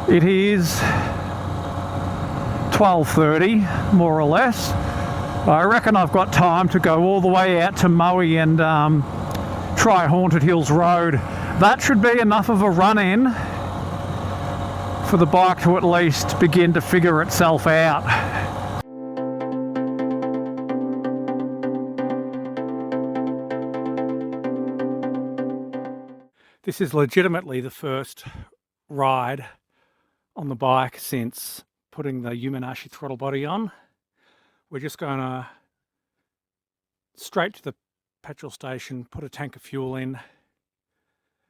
It is 12:30, more or less. I reckon I've got time to go all the way out to Moe and try Haunted Hills Road. That should be enough of a run-in for the bike to at least begin to figure itself out. This is legitimately the first ride on the bike since putting the Yuminashi Throttle Body on. We're just going to straight to the petrol station, put a tank of fuel in,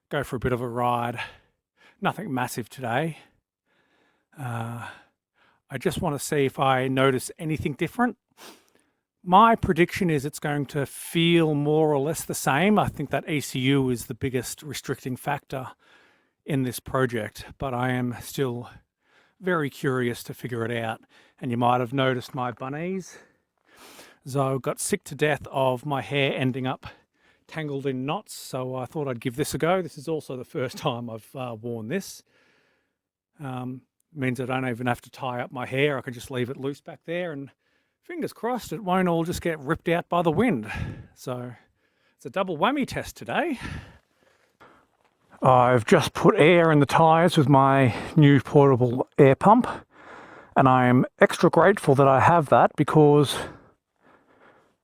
go for a bit of a ride. Nothing massive today. I just want to see if I notice anything different. My prediction is it's going to feel more or less the same. I think that ECU is the biggest restricting factor in this project, but I am still very curious to figure it out. And you might have noticed my bunnies. Zoe got sick to death of my hair ending up tangled in knots, so I thought I'd give this a go. This is also the first time I've worn this. Means I don't even have to tie up my hair. I can just leave it loose back there, and fingers crossed it won't all just get ripped out by the wind. So it's a double whammy test today. I've just put air in the tyres with my new portable air pump, and I'm extra grateful that I have that because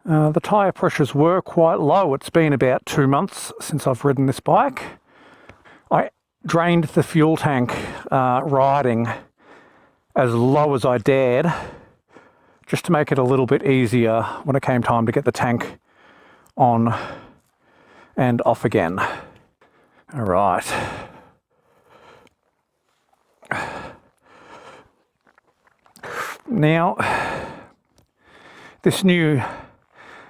the tyre pressures were quite low. It's been about 2 months since I've ridden this bike. I drained the fuel tank riding as low as I dared, just to make it a little bit easier when it came time to get the tank on and off again. All right. Now, this new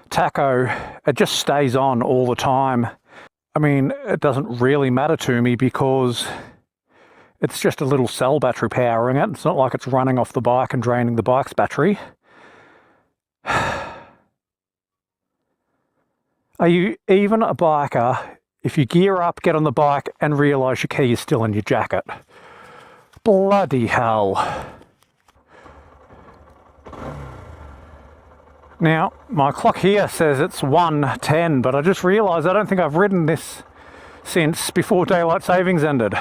tacho, it just stays on all the time. I mean, it doesn't really matter to me because it's just a little cell battery powering it. It's not like it's running off the bike and draining the bike's battery. Are you even a biker if you gear up, get on the bike and realise your key is still in your jacket? Bloody hell. Now, my clock here says it's 1:10, but I just realised I don't think I've ridden this since before daylight savings ended.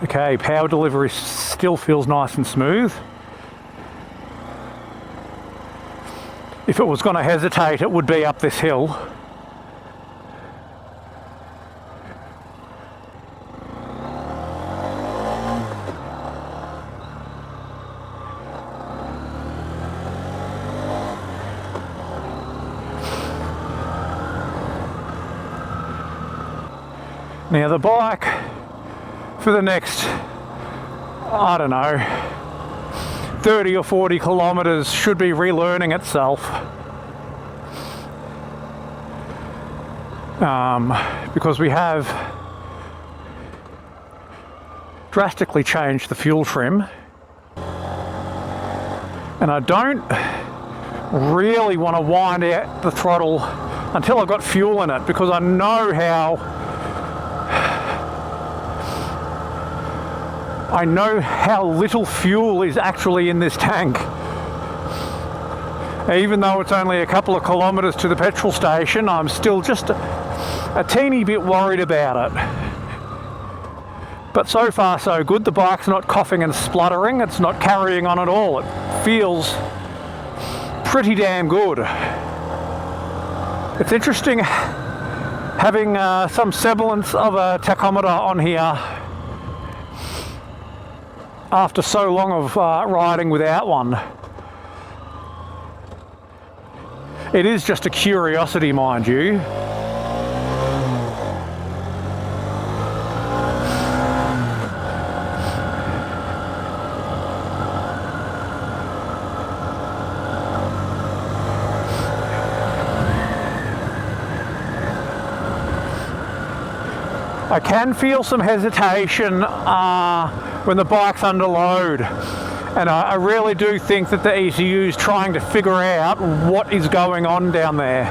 Okay, power delivery still feels nice and smooth. If it was going to hesitate, it would be up this hill. Now the bike, for the next, I don't know, 30 or 40 kilometres should be relearning itself. Because we have drastically changed the fuel trim. And I don't really want to wind out the throttle until I've got fuel in it, because I know how little fuel is actually in this tank. Even though it's only a couple of kilometres to the petrol station, I'm still just a teeny bit worried about it. But so far so good. The bike's not coughing and spluttering. It's not carrying on at all. It feels pretty damn good. It's interesting having some semblance of a tachometer on here after so long of riding without one. It is just a curiosity, mind you. I can feel some hesitation when the bike's under load, and I really do think that the ECU is trying to figure out what is going on down there.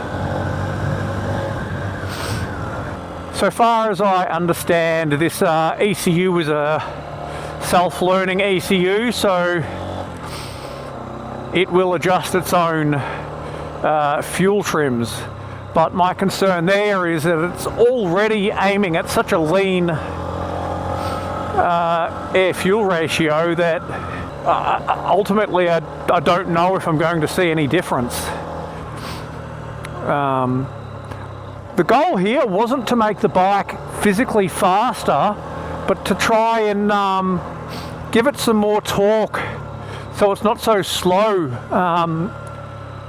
So far as I understand, this ECU is a self-learning ECU, so it will adjust its own fuel trims. But my concern there is that it's already aiming at such a lean air-fuel ratio that ultimately I don't know if I'm going to see any difference. The goal here wasn't to make the bike physically faster, but to try and give it some more torque so it's not so slow.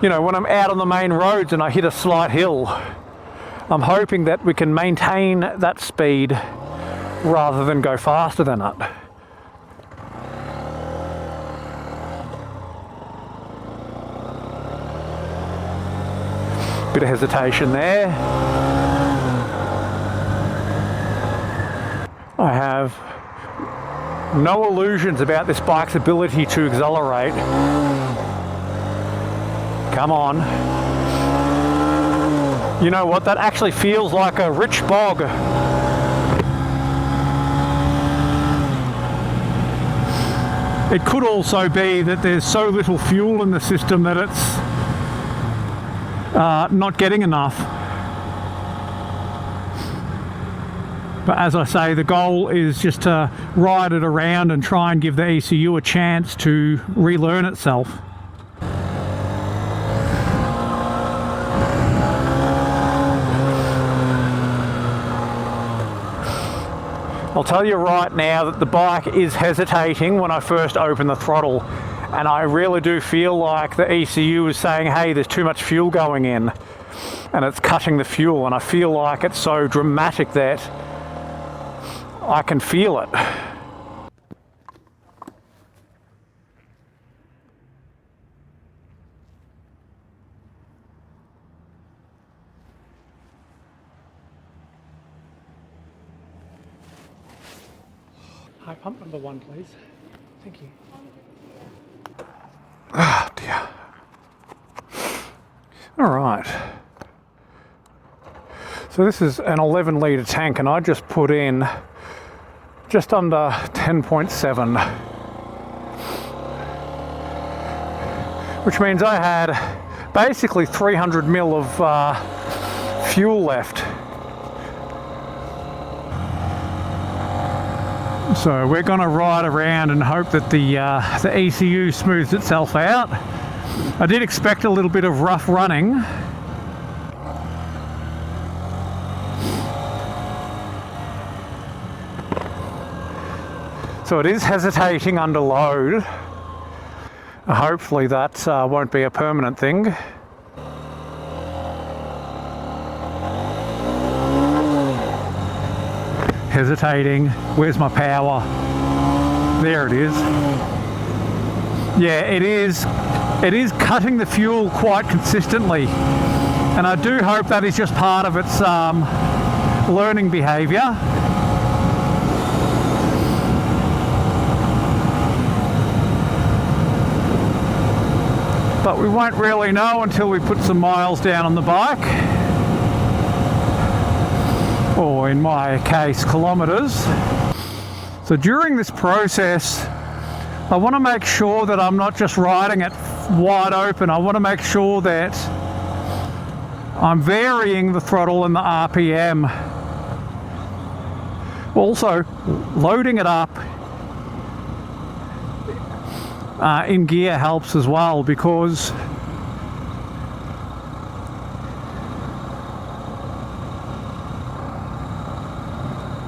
You know, when I'm out on the main roads and I hit a slight hill, I'm hoping that we can maintain that speed rather than go faster than it. Bit of hesitation there. I have no illusions about this bike's ability to accelerate. Come on. You know what? That actually feels like a rich bog. It could also be that there's so little fuel in the system that it's not getting enough. But as I say, the goal is just to ride it around and try and give the ECU a chance to relearn itself. I'll tell you right now that the bike is hesitating when I first open the throttle, and I really do feel like the ECU is saying, hey, there's too much fuel going in, and it's cutting the fuel, and I feel like it's so dramatic that I can feel it. High pump number 1, please. Thank you. Ah, dear. All right. So this is an 11 litre tank, and I just put in just under 10.7, which means I had basically 300 ml of fuel left. So we're going to ride around and hope that the ECU smooths itself out. I did expect a little bit of rough running. So it is hesitating under load. Hopefully that won't be a permanent thing. Hesitating. Where's my power? There it is. Yeah, it is cutting the fuel quite consistently, and I do hope that is just part of its learning behaviour. But we won't really know until we put some miles down on the bike, or in my case, kilometres. So during this process, I want to make sure that I'm not just riding it wide open. I want to make sure that I'm varying the throttle and the RPM. Also, loading it up in gear helps as well, because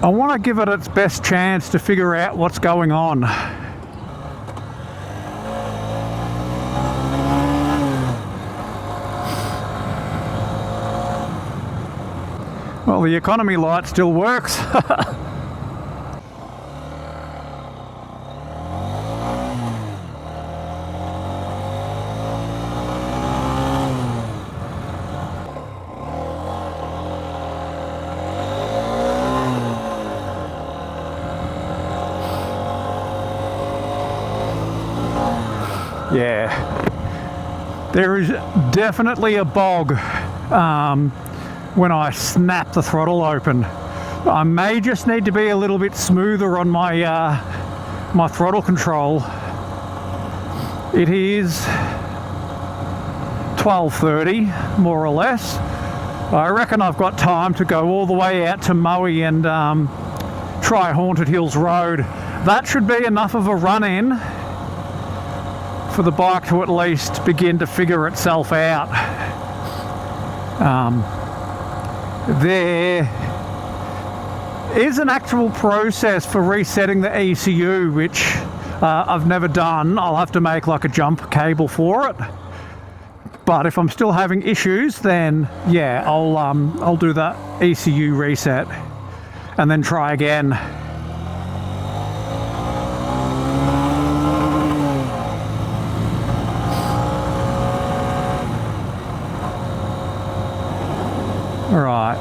I want to give it its best chance to figure out what's going on. Well, the economy light still works. Yeah, there is definitely a bog when I snap the throttle open. I may just need to be a little bit smoother on my my throttle control. It is 12:30, more or less. I reckon I've got time to go all the way out to Moe and try Haunted Hills Road. That should be enough of a run-in for the bike to at least begin to figure itself out. There is an actual process for resetting the ECU, which I've never done. I'll have to make like a jump cable for it. But if I'm still having issues, then yeah, I'll do that ECU reset and then try again. Alright,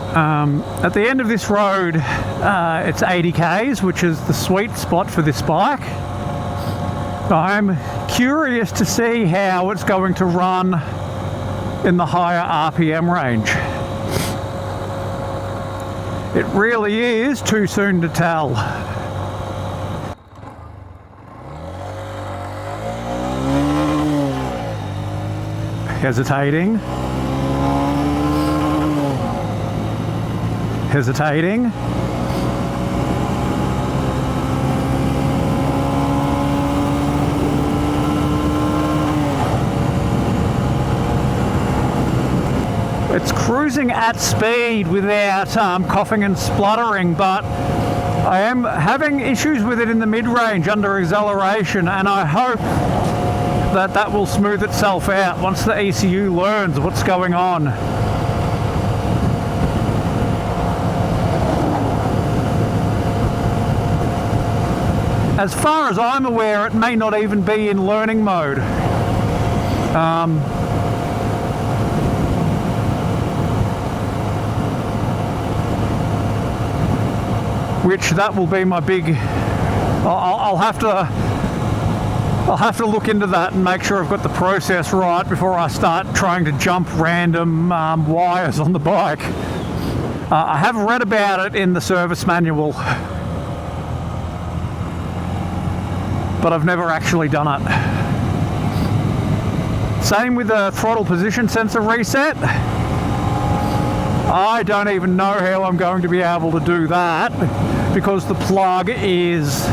at the end of this road, it's 80 k's, which is the sweet spot for this bike. I'm curious to see how it's going to run in the higher RPM range. It really is too soon to tell. Hesitating. Hesitating. It's cruising at speed without coughing and spluttering, but I am having issues with it in the mid-range under acceleration, and I hope that that will smooth itself out once the ECU learns what's going on. As far as I'm aware, it may not even be in learning mode. Which that will be my big. I'll have to look into that and make sure I've got the process right before I start trying to jump random wires on the bike. I have read about it in the service manual, but I've never actually done it. Same with the throttle position sensor reset. I don't even know how I'm going to be able to do that because the plug is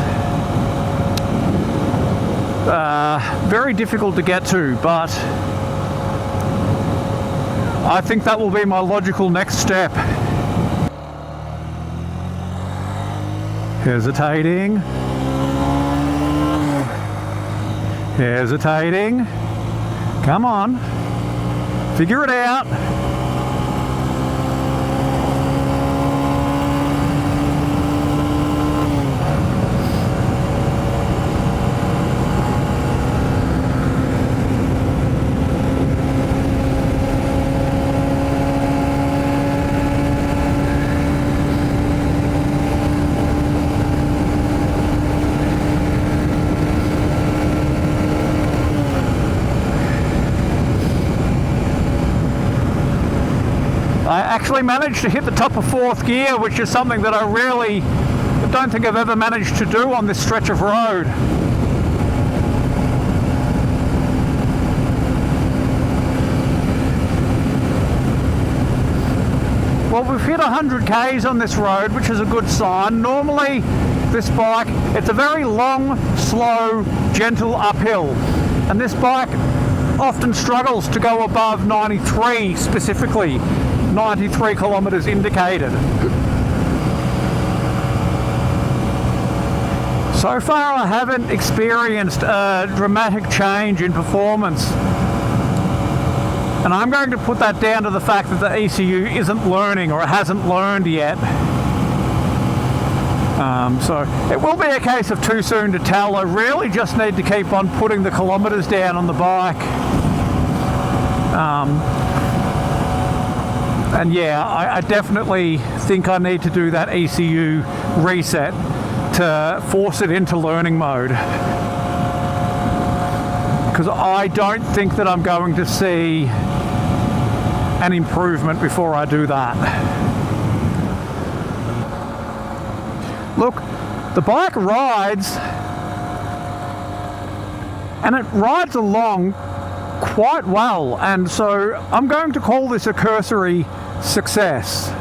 very difficult to get to, but I think that will be my logical next step. Hesitating. Hesitating. Come on. Figure it out. I actually managed to hit the top of fourth gear, which is something that I really don't think I've ever managed to do on this stretch of road. Well, we've hit 100 k's on this road, which is a good sign. Normally, this bike, it's a very long, slow, gentle uphill, and this bike often struggles to go above 93 specifically. 93 kilometers indicated. So far I haven't experienced a dramatic change in performance, and I'm going to put that down to the fact that the ECU isn't learning, or it hasn't learned yet. So it will be a case of too soon to tell. I really just need to keep on putting the kilometers down on the bike. And yeah, I definitely think I need to do that ECU reset to force it into learning mode. Because I don't think that I'm going to see an improvement before I do that. Look, the bike rides, and it rides along quite well, and so I'm going to call this a cursory success.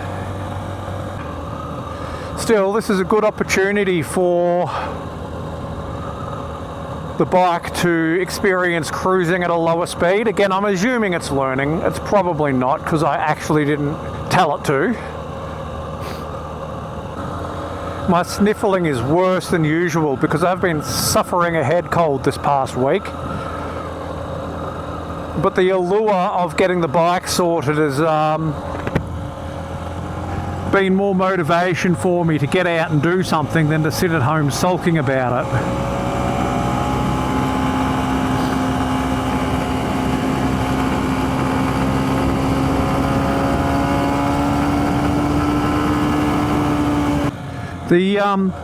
Still, this is a good opportunity for the bike to experience cruising at a lower speed. Again, I'm assuming it's learning. It's probably not, because I actually didn't tell it to. My sniffling is worse than usual because I've been suffering a head cold this past week. But the allure of getting the bike sorted has been more motivation for me to get out and do something than to sit at home sulking about it. The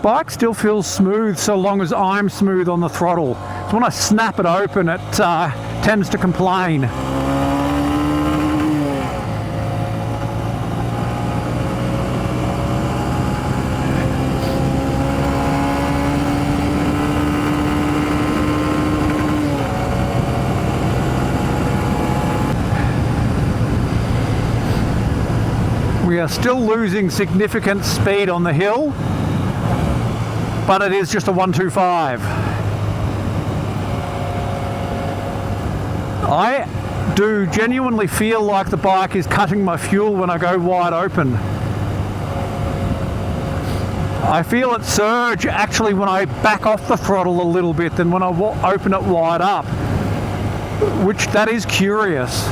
bike still feels smooth so long as I'm smooth on the throttle. So when I snap it open, it tends to complain. We are still losing significant speed on the hill, but it is just a 125. I do genuinely feel like the bike is cutting my fuel when I go wide open. I feel it surge actually when I back off the throttle a little bit than when I open it wide up, which that is curious.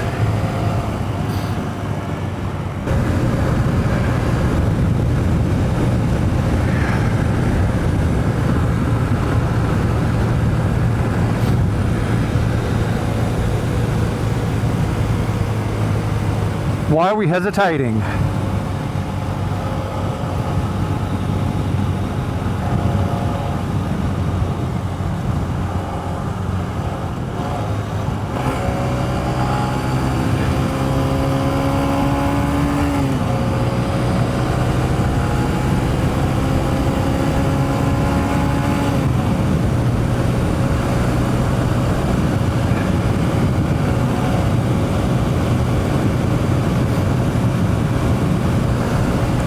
Why are we hesitating?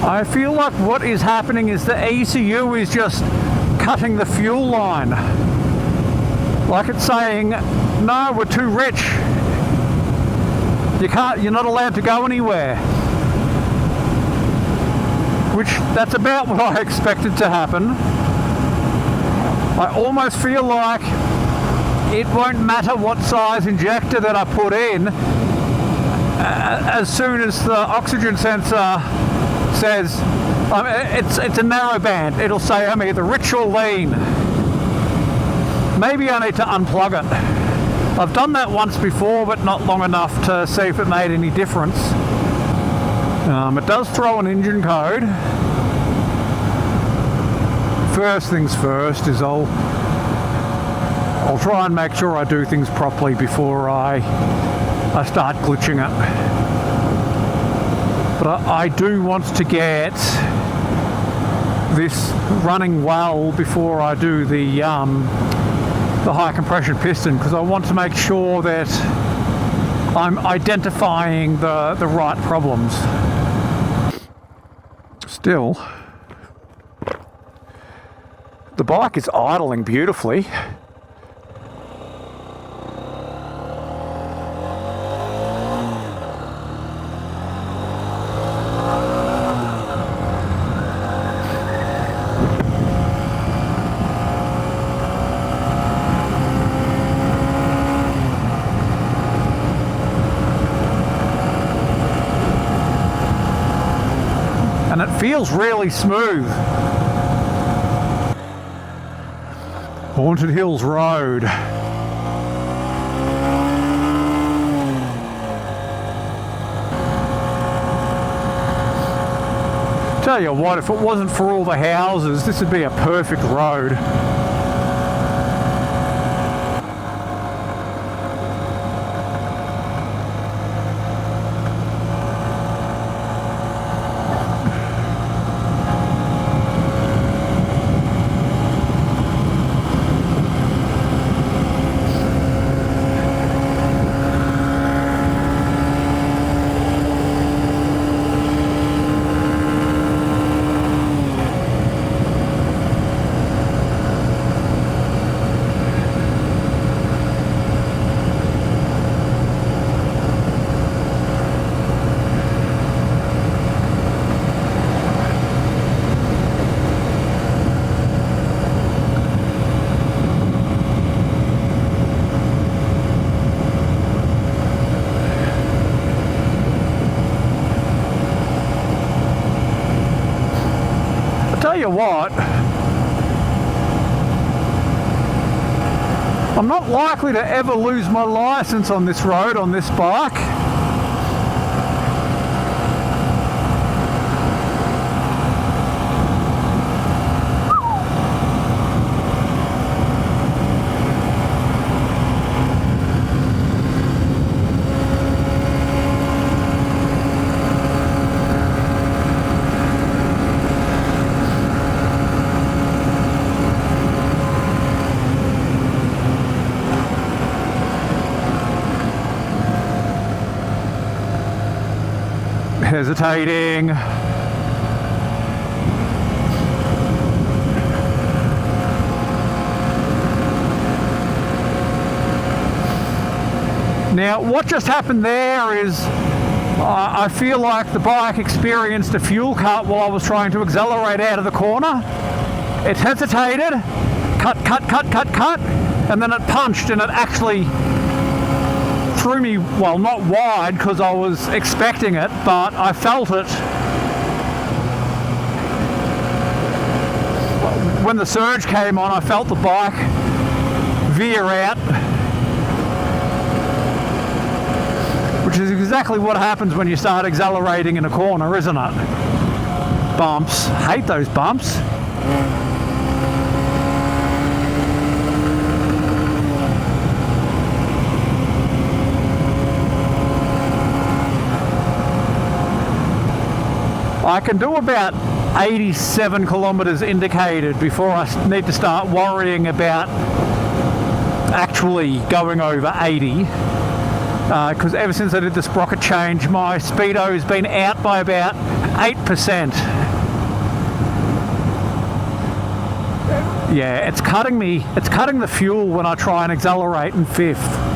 I feel like what is happening is the ECU is just cutting the fuel line. Like it's saying, no, we're too rich. You're not allowed to go anywhere. Which, that's about what I expected to happen. I almost feel like it won't matter what size injector that I put in, as soon as the oxygen sensor says, it's a narrow band, it'll say I'm either rich or lean. Maybe I need to unplug it. I've done that once before, but not long enough to see if it made any difference. It does throw an engine code. First things first is I'll try and make sure I do things properly before I start glitching it. But I do want to get this running well before I do the high compression piston, because I want to make sure that I'm identifying the right problems. Still, the bike is idling beautifully. And it feels really smooth. Haunted Hills Road. Tell you what, if it wasn't for all the houses, this would be a perfect road. tell you what, I'm not likely to ever lose my license on this road, on this bike. Hesitating. Now, what just happened there is I feel like the bike experienced a fuel cut while I was trying to accelerate out of the corner. It hesitated, cut, and then it punched, and it actually threw me, well, not wide because I was expecting it, but I felt it when the surge came on. I felt the bike veer out, which is exactly what happens when you start accelerating in a corner, isn't it? Bumps. Hate those bumps. I can do about 87 kilometers indicated before I need to start worrying about actually going over 80. Because ever since I did the sprocket change, my speedo's been out by about 8%. Yeah, it's cutting the fuel when I try and accelerate in fifth.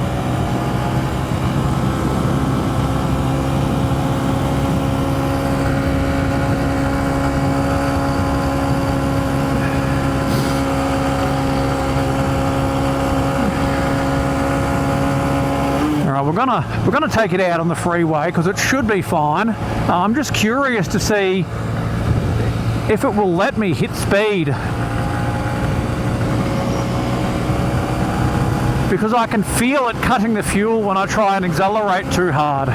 We're gonna take it out on the freeway because it should be fine. I'm just curious to see if it will let me hit speed, because I can feel it cutting the fuel when I try and accelerate too hard.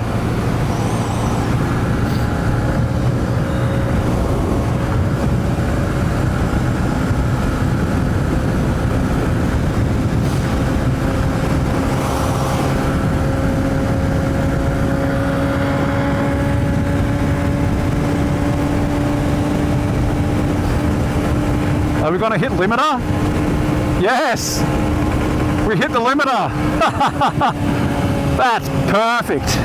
Are we going to hit limiter? Yes! We hit the limiter! That's perfect!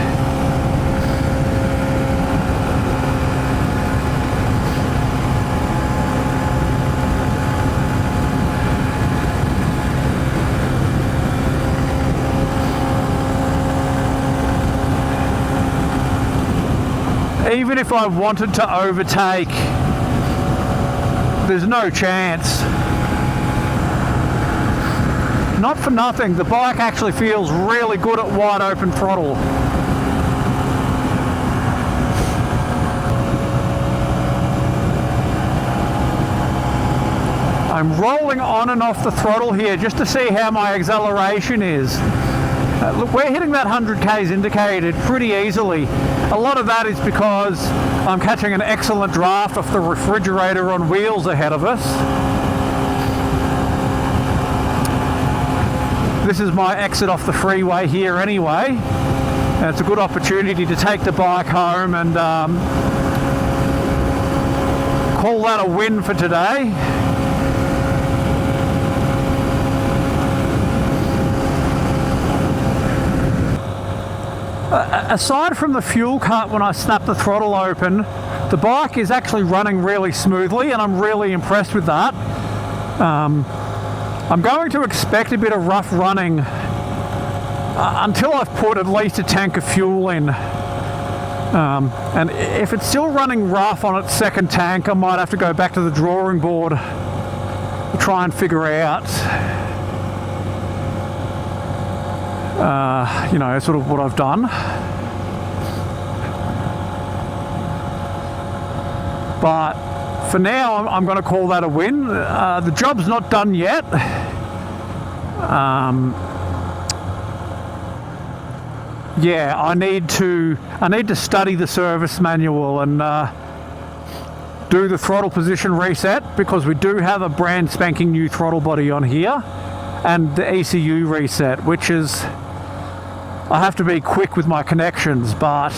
Even if I wanted to overtake, there's no chance. Not for nothing, the bike actually feels really good at wide open throttle. I'm rolling on and off the throttle here just to see how my acceleration is. Look, we're hitting that 100 k's indicated pretty easily. A lot of that is because I'm catching an excellent draft off the refrigerator on wheels ahead of us. This is my exit off the freeway here anyway, and it's a good opportunity to take the bike home and call that a win for today. Aside from the fuel cut when I snap the throttle open, the bike is actually running really smoothly, and I'm really impressed with that. I'm going to expect a bit of rough running until I've put at least a tank of fuel in. And if it's still running rough on its second tank, I might have to go back to the drawing board to try and figure out you know, sort of what I've done. But for now, I'm going to call that a win. The job's not done yet. Yeah, I need to study the service manual and do the throttle position reset, because we do have a brand spanking new throttle body on here, and the ECU reset, which is, I have to be quick with my connections, but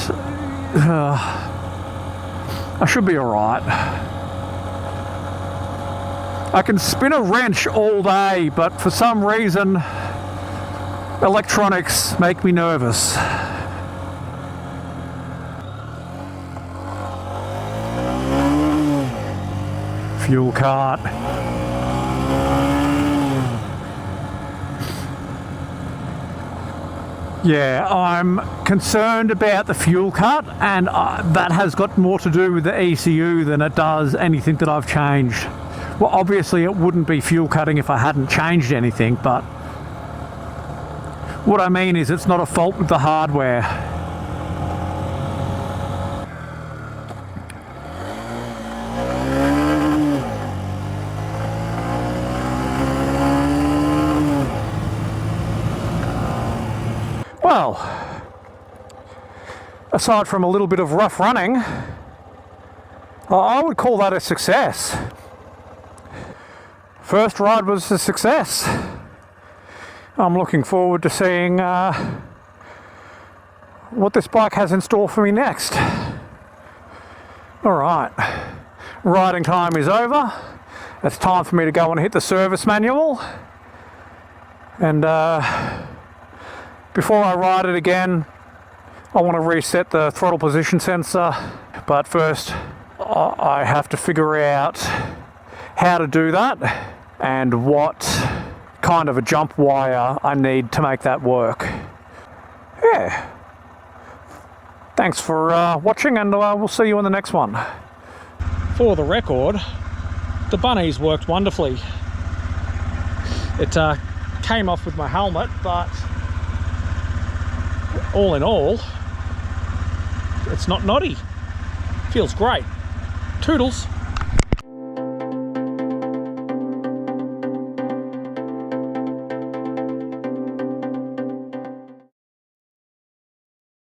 I should be alright. I can spin a wrench all day, but for some reason electronics make me nervous. Fuel cart. Yeah, I'm concerned about the fuel cut, and that has got more to do with the ECU than it does anything that I've changed. Well, obviously it wouldn't be fuel cutting if I hadn't changed anything, but what I mean is it's not a fault with the hardware. Well, aside from a little bit of rough running, I would call that a success. First ride was a success. I'm looking forward to seeing what this bike has in store for me next. Alright, riding time is over. It's time for me to go and hit the service manual. And before I ride it again, I want to reset the throttle position sensor. But first, I have to figure out how to do that and what kind of a jump wire I need to make that work. Yeah. Thanks for watching, and we'll see you in the next one. For the record, the bunnies worked wonderfully. It came off with my helmet, but all in all, it's not knotty. Feels great. Toodles.